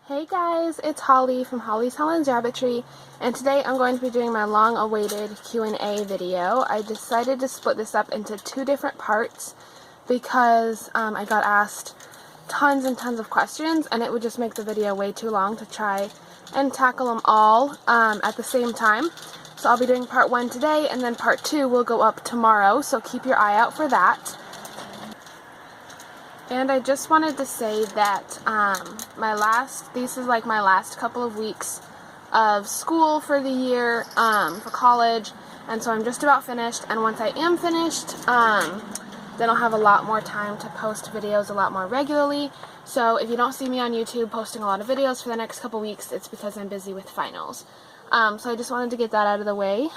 Hey guys, it's Holly from Holland's Rabbitry, and today I'm going to be doing my long-awaited Q&A video. I decided to split this up into two different parts because I got asked tons and tons of questions, and it would just make the video way too long to try and tackle them all at the same time. So I'll be doing part 1 today, and then part 2 will go up tomorrow, so keep your eye out for that. And I just wanted to say that this is like my last couple of weeks of school for the year, for college, and so I'm just about finished, and once I am finished, then I'll have a lot more time to post videos a lot more regularly. So if you don't see me on YouTube posting a lot of videos for the next couple weeks, it's because I'm busy with finals. So I just wanted to get that out of the way.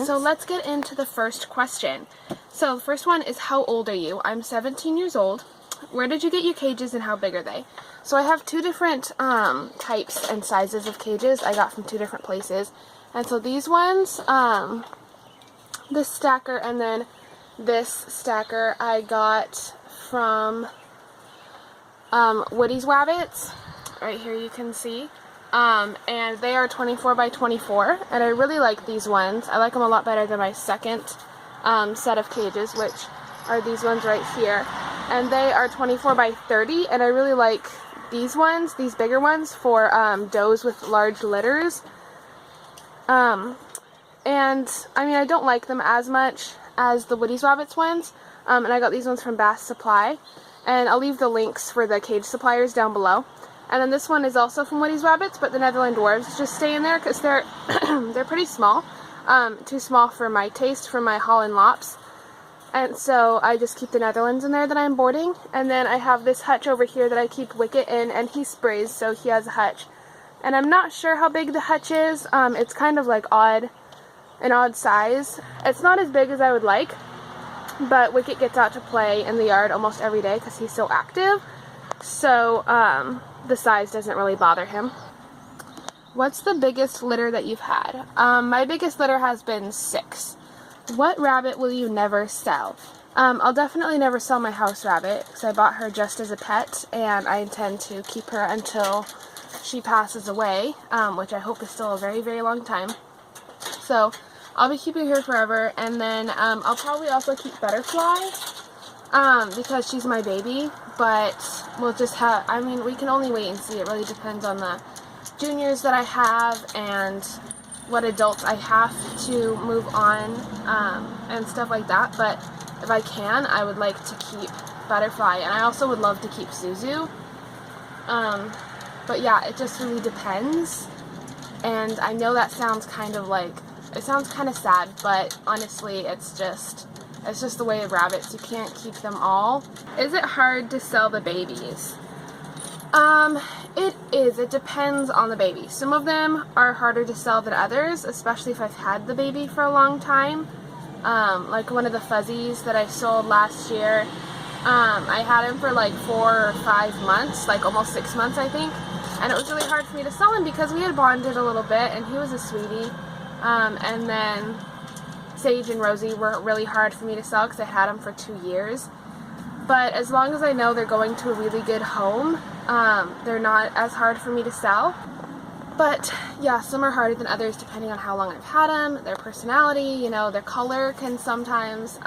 So let's get into the first question. So the first one is, how old are you? I'm 17 years old. Where did you get your cages and how big are they? So I have two different types and sizes of cages I got from two different places. And so these ones, this stacker and then this stacker I got from Woody's Rabbits. Right here you can see. And they are 24 by 24, and I really like these ones. I like them a lot better than my second set of cages, which are these ones right here. And they are 24 by 30, and I really like these ones, these bigger ones, for does with large litters. And I mean, I don't like them as much as the Woody's Rabbits ones, and I got these ones from Bass Supply, and I'll leave the links for the cage suppliers down below. And then this one is also from Woody's Rabbits, but the Netherland Dwarves just stay in there because they're they're pretty small, too small for my taste, for my Holland Lops. And so I just keep the Netherlands in there that I'm boarding. And then I have this hutch over here that I keep Wicket in, and he sprays, so he has a hutch. And I'm not sure how big the hutch is. It's kind of like an odd size. It's not as big as I would like, but Wicket gets out to play in the yard almost every day because he's so active. So the size doesn't really bother him. What's the biggest litter that you've had? My biggest litter has been 6. What rabbit will you never sell? I'll definitely never sell my house rabbit because I bought her just as a pet, and I intend to keep her until she passes away, which I hope is still a very, very long time. So I'll be keeping her forever, and then I'll probably also keep Butterfly because she's my baby, but we'll just have, I mean, we can only wait and see. It really depends on the juniors that I have and what adults I have to move on, and stuff like that. But if I can, I would like to keep Butterfly, and I also would love to keep Zuzu. But yeah, it just really depends, and I know that sounds kind of like, it sounds kind of sad, but honestly, it's just the way of rabbits. You can't keep them all. Is it hard to sell the babies? It is. It depends on the baby. Some of them are harder to sell than others, especially if I've had the baby for a long time. Like one of the fuzzies that I sold last year, I had him for like 4 or 5 months, like almost 6 months I think, and it was really hard for me to sell him because we had bonded a little bit and he was a sweetie. And then Sage and Rosie were really hard for me to sell because I had them for 2 years. But as long as I know they're going to a really good home, they're not as hard for me to sell. But yeah, some are harder than others depending on how long I've had them, their personality, you know, their color can sometimes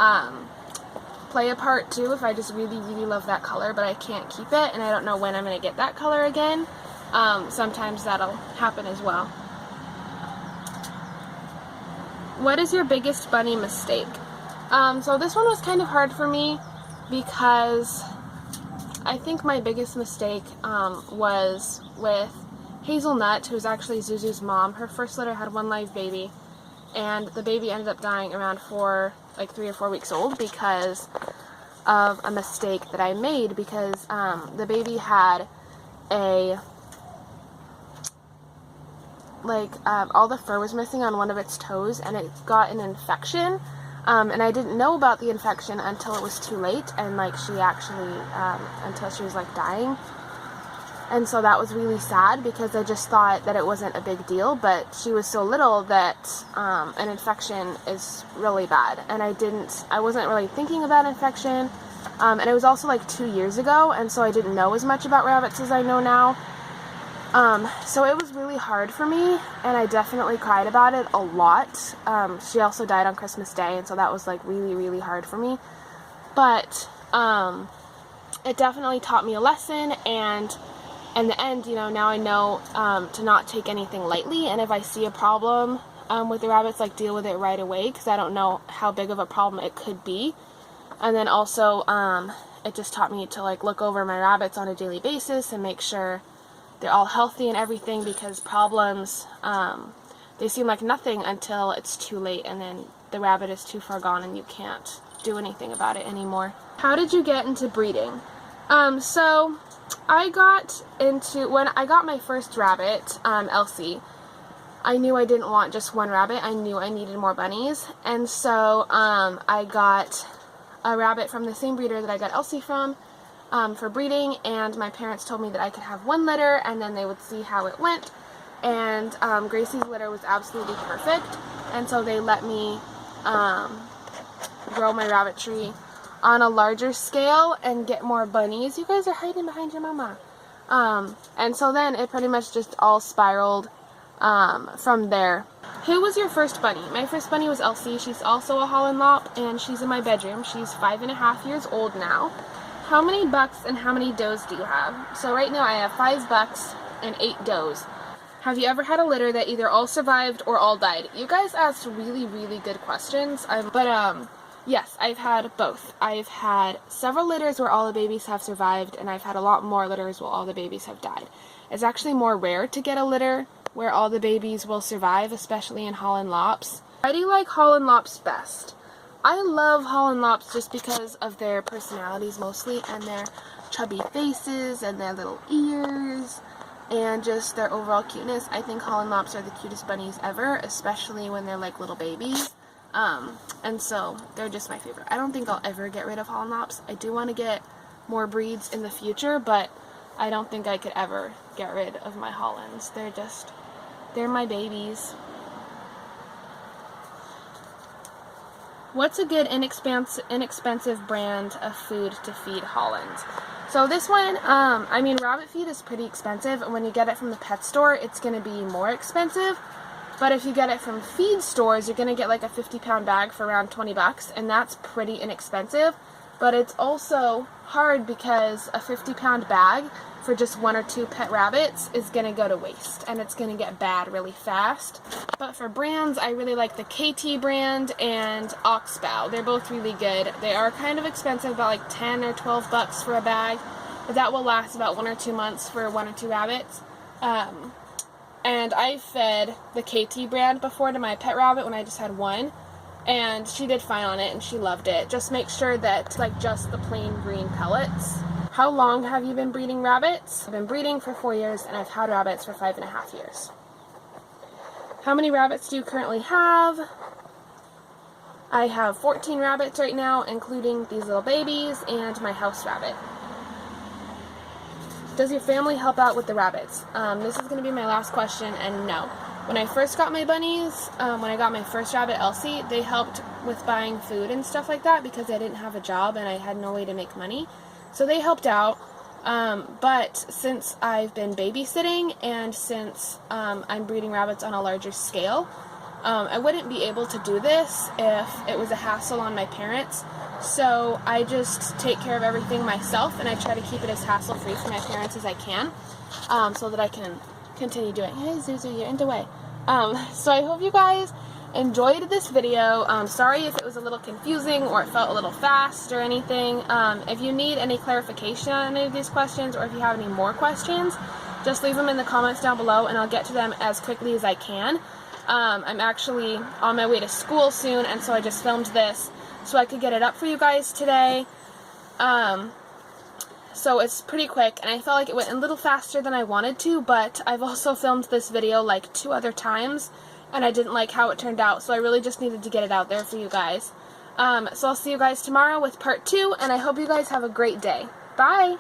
play a part too if I just really, really love that color, but I can't keep it and I don't know when I'm going to get that color again. Sometimes that'll happen as well. What is your biggest bunny mistake? So this one was kind of hard for me because I think my biggest mistake was with Hazelnut, who's actually Zuzu's mom. Her first litter had 1 live baby, and the baby ended up dying around 3 or 4 weeks old because of a mistake that I made, because the baby had all the fur was missing on one of its toes, and it got an infection. And I didn't know about the infection until it was too late, and she actually, until she was dying. And so that was really sad because I just thought that it wasn't a big deal, but she was so little that an infection is really bad. And I wasn't really thinking about infection, and it was also 2 years ago, and so I didn't know as much about rabbits as I know now. So it was really hard for me, and I definitely cried about it a lot. She also died on Christmas Day, and so that was like really, really hard for me. But it definitely taught me a lesson, and in the end, you know, now I know to not take anything lightly, and if I see a problem with the rabbits, like, deal with it right away, because I don't know how big of a problem it could be. And then also, it just taught me to, like, look over my rabbits on a daily basis and make sure they're all healthy and everything, because problems, they seem like nothing until it's too late, and then the rabbit is too far gone and you can't do anything about it anymore. How did you get into breeding? So I got into, when I got my first rabbit, Elsie, I knew I didn't want just one rabbit. I knew I needed more bunnies, and so I got a rabbit from the same breeder that I got Elsie from for breeding, and my parents told me that I could have one litter and then they would see how it went, and Gracie's litter was absolutely perfect, and so they let me grow my rabbitry on a larger scale and get more bunnies. You guys are hiding behind your mama. And so then it pretty much just all spiraled from there. Who was your first bunny? My first bunny was Elsie. She's also a Holland Lop, and she's in my bedroom. She's 5.5 years old now. How many bucks and how many does do you have? So right now I have 5 bucks and 8 does. Have you ever had a litter that either all survived or all died? You guys asked really, really good questions. Yes, I've had both. I've had several litters where all the babies have survived, and I've had a lot more litters where all the babies have died. It's actually more rare to get a litter where all the babies will survive, especially in Holland Lops. Why do you like Holland Lops best? I love Holland Lops just because of their personalities mostly, and their chubby faces, and their little ears, and just their overall cuteness. I think Holland Lops are the cutest bunnies ever, especially when they're like little babies. And so they're just my favorite. I don't think I'll ever get rid of Holland Lops. I do want to get more breeds in the future, but I don't think I could ever get rid of my Hollands. They're my babies. What's a good inexpensive brand of food to feed Hollands? So this one, I mean, rabbit feed is pretty expensive, and when you get it from the pet store, it's going to be more expensive. But if you get it from feed stores, you're going to get like a 50-pound bag for around 20 bucks, and that's pretty inexpensive. But it's also hard because a 50-pound bag for just 1 or 2 pet rabbits is going to go to waste, and it's going to get bad really fast. But for brands, I really like the KT brand and Oxbow. They're both really good. They are kind of expensive, about like 10 or 12 bucks for a bag, but that will last about 1 or 2 months for 1 or 2 rabbits. And I fed the KT brand before to my pet rabbit when I just had one, and she did fine on it and she loved it. Just make sure that it's like just the plain green pellets. How long have you been breeding rabbits? I've been breeding for 4 years, and I've had rabbits for 5.5 years. How many rabbits do you currently have? I have 14 rabbits right now, including these little babies and my house rabbit. Does your family help out with the rabbits? This is going to be my last question, and no. When I first got my bunnies, when I got my first rabbit, Elsie, they helped with buying food and stuff like that because I didn't have a job and I had no way to make money. So they helped out, but since I've been babysitting and since I'm breeding rabbits on a larger scale, I wouldn't be able to do this if it was a hassle on my parents. So I just take care of everything myself, and I try to keep it as hassle-free for my parents as I can, so that I can continue doing. Hey, Zuzu, you're in the way. So I hope you guys enjoyed this video. Sorry if it was a little confusing or it felt a little fast or anything. If you need any clarification on any of these questions, or if you have any more questions, just leave them in the comments down below and I'll get to them as quickly as I can. I'm actually on my way to school soon, and so I just filmed this so I could get it up for you guys today. So it's pretty quick, and I felt like it went a little faster than I wanted to, but I've also filmed this video like 2 other times, and I didn't like how it turned out, so I really just needed to get it out there for you guys. So I'll see you guys tomorrow with part 2, and I hope you guys have a great day. Bye!